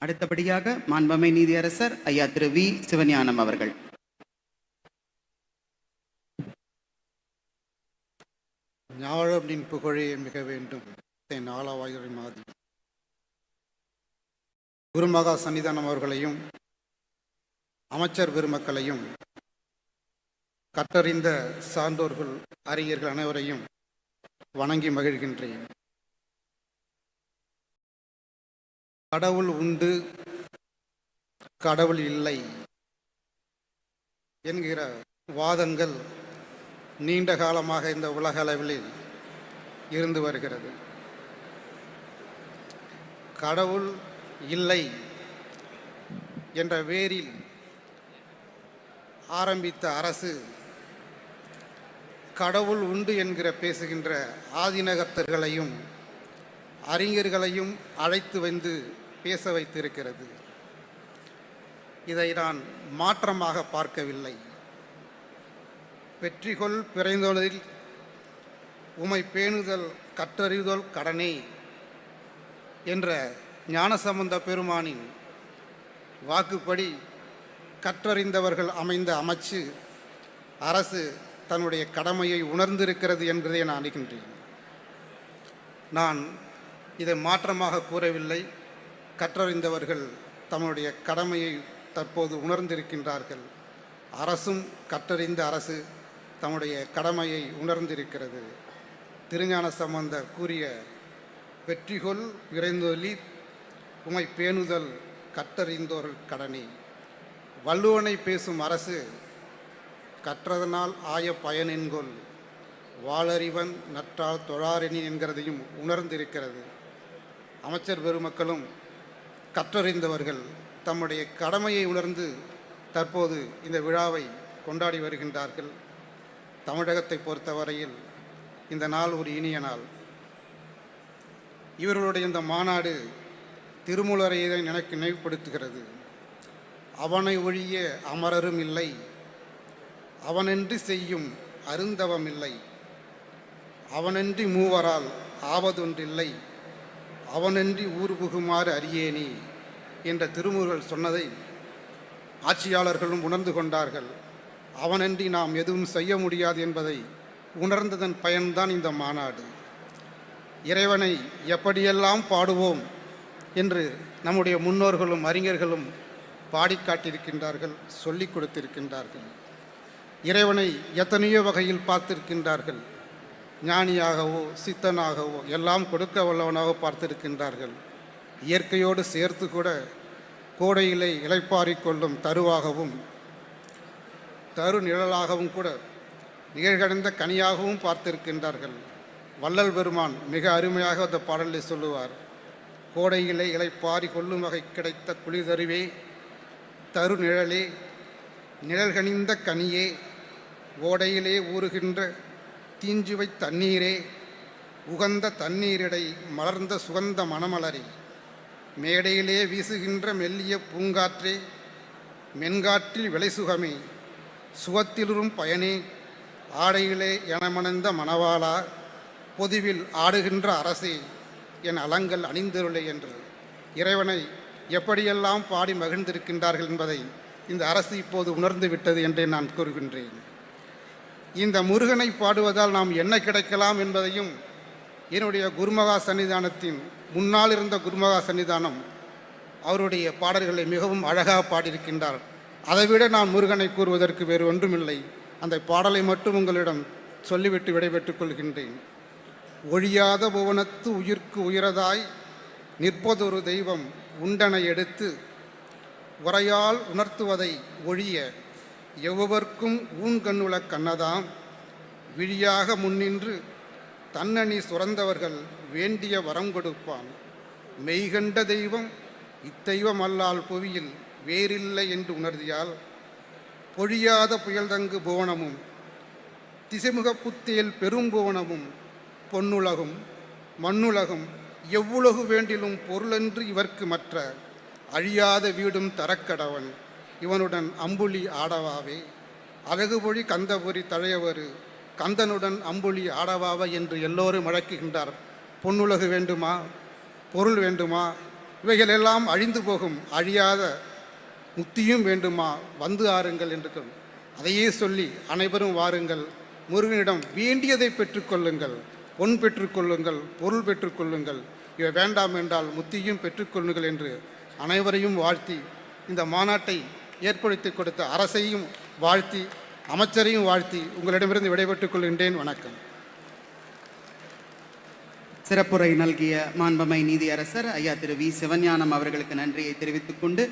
அடுத்தபடியாக மாண்புமை நீதியரசர் ஐயா திரு வி சிவஞானம் அவர்கள். ஞாழமின் புகழே மிக வேண்டும் நாளாவாயுரை மாதி. குருமகா சன்னிதானம் அவர்களையும் அமைச்சர் பெருமக்களையும் கற்றறிந்த சான்றோர்கள் அறிஞர்கள் அனைவரையும் வணங்கி மகிழ்கின்றேன். கடவுள் உண்டு, கடவுள் இல்லை என்கிற வாதங்கள் நீண்ட காலமாக இந்த உலக அளவில் இருந்து வருகிறது. கடவுள் இல்லை என்ற வேரில் ஆரம்பித்த அரசு கடவுள் உண்டு என்கிற பேசுகின்ற ஆதிநகர்த்தர்களையும் அறிஞர்களையும் அழைத்து வந்து பேச வைத்திருக்கிறது. இதை நான் மாற்றமாக பார்க்கவில்லை. வெற்றிகொள் பிறந்தொழில் உமை பேணுதல் கற்றறிதல் கடனே என்ற ஞானசம்பந்த பெருமானின் வாக்குப்படி கற்றறிந்தவர்கள் அமைந்த அமைச்சு அரசு தன்னுடைய கடமையை உணர்ந்திருக்கிறது என்பதை நான் அறிகின்றேன். நான் இதை மாற்றமாக கூறவில்லை. கற்றறிந்தவர்கள் தம்முடைய கடமையை தற்போது உணர்ந்திருக்கின்றார்கள். அரசும் கற்றறிந்த அரசு தம்முடைய கடமையை உணர்ந்திருக்கிறது. திருஞான சம்பந்தர் கூறிய வெற்றிகொள் பிறந்தொழி உமை பேணுதல் கற்றறிந்தோர்கள் கடனே. வள்ளுவனை பேசும் அரசு கற்றதனால் ஆய பயனென்கொள் வாளறிவன் நற்றால் தொழாரெனி என்கிறதையும் உணர்ந்திருக்கிறது. அமைச்சர் பெருமக்களும் கற்றறிந்தவர்கள் தம்முடைய கடமையை உணர்ந்து தற்போது இந்த விழாவை கொண்டாடி வருகின்றார்கள். தமிழகத்தை பொறுத்தவரையில் இந்த நாள் ஒரு இனிய நாள். இவர்களுடைய இந்த மாநாடு திருமூலரையை எனக்கு நினைவுபடுத்துகிறது. அவனை ஒழிய அமரரும் இல்லை, அவனென்று செய்யும் அருந்தவம் இல்லை, அவனன்றி மூவரால் ஆவதொன்றில்லை, அவனன்றி ஊர் புகுமாறு அறியேனே என்ற திருமூலர் சொன்னதை ஆட்சியாளர்களும் உணர்ந்து கொண்டார்கள். அவனன்றி நாம் எதுவும் செய்ய முடியாது என்பதை உணர்ந்ததன் பயன்தான் இந்த மாநாடு. இறைவனை எப்படியெல்லாம் பாடுவோம் என்று நம்முடைய முன்னோர்களும் அறிஞர்களும் பாடிக்காட்டியிருக்கின்றார்கள், சொல்லிக் கொடுத்திருக்கின்றார்கள். இறைவனை எத்தனையோ வகையில் பார்த்திருக்கின்றார்கள். ஞானியாகவோ சித்தனாகவோ எல்லாம் கொடுக்க வல்லவனாக பார்த்திருக்கின்றார்கள். இயற்கையோடு சேர்த்து கூட கோடையிலே இளைப்பாறிக்கொள்ளும் தருவாகவும் தரு நிழலாகவும் கூட நிகழ்கடந்த கனியாகவும் பார்த்திருக்கின்றார்கள். வள்ளல் பெருமான் மிக அருமையாக அந்த பாடலில் சொல்லுவார். கோடையிலே இளைப்பாரி கொள்ளும் வகை கிடைத்த குளிர்தருவே தரு நிழலே நிழல்கனிந்த கனியே ஓடையிலே ஊறுகின்ற தீஞ்சுவை தண்ணீரே உகந்த தண்ணீரிடை மலர்ந்த சுகந்த மணமலரே மேடையிலே வீசுகின்ற மெல்லிய பூங்காற்றே மென்காற்றில் விளைசுகமே சுகத்திலும் பயனே ஆடையிலே எனமணந்த மணவாளா பொதுவில் ஆடுகின்ற அரசே என் அலங்கள் அணிந்தருளே என்று இறைவனை எப்படியெல்லாம் பாடி மகிழ்ந்திருக்கின்றார்கள் என்பதை இந்த அரசு இப்போது உணர்ந்து விட்டது என்றே நான் கூறுகின்றேன். இந்த முருகனை பாடுவதால் நாம் என்ன கிடைக்கலாம் என்பதையும் என்னுடைய குருமகா சன்னிதானத்தின் முன்னால் இருந்த குருமகா சன்னிதானம் அவருடைய பாடல்களை மிகவும் அழகாக பாடியிருக்கின்றார். அதைவிட நான் முருகனை கூறுவதற்கு வேறு ஒன்றுமில்லை. அந்த பாடலை மட்டும் உங்களிடம் சொல்லிவிட்டு விடைபெற்றுக் கொள்கின்றேன். ஒழியாத புவனத்து உயிர்க்கு உயரதாய் நிற்பதொரு தெய்வம் உண்டனை எடுத்து உரையால் உணர்த்துவதை ஒழிய எவ்வவர்க்கும் ஊன்கண்ணுள கண்ணதாம் விழியாக முன்னின்று தன்னணி சுரந்தவர்கள் வேண்டிய வரம் கொடுப்பான். மெய்கண்ட தெய்வம் இத்தெய்வம் அல்லால் புவியில் வேறில்லை என்று உணர்தியால் பொழியாத புயல்தங்கு புவனமும் திசைமுக புத்தியல் பெரும்புவனமும் பொன்னுலகும் மண்ணுலகும் எவ்வுலகு வேண்டிலும் பொருளென்று இவர்க்கு மற்ற அழியாத வீடும் தரக்கடவன் இவனுடன் அம்புலி ஆடவாவே அழகுபொழி கந்தபுரி தழையவரு கந்தனுடன் அம்புலி ஆடவாவ என்று எல்லோரும் வழக்குகின்றார். பொன்னுலகு வேண்டுமா, பொருள் வேண்டுமா, இவைகள் எல்லாம் அழிந்து போகும், அழியாத முக்தியும் வேண்டுமா, வந்து ஆறுங்கள் என்று அதையே சொல்லி அனைவரும் வாருங்கள், முருகனிடம் வேண்டியதை பெற்றுக்கொள்ளுங்கள். பொன் பெற்றுக்கொள்ளுங்கள், பொருள் பெற்றுக்கொள்ளுங்கள், இவை வேண்டாம் என்றால் முத்தியும் பெற்றுக்கொள்ளுங்கள் என்று அனைவரையும் வாழ்த்தி, இந்த மாநாட்டை ஏற்படுத்தி கொடுத்த அரசையும் வாழ்த்தி, அமைச்சரையும் வாழ்த்தி உங்களிடமிருந்து விடைபெற்றுக் கொள்கின்றேன். வணக்கம். சிறப்புரை நல்கிய மாண்புமை நீதியரசர் ஐயா திரு வி சிவஞானம் அவர்களுக்கு நன்றியை தெரிவித்துக் கொண்டு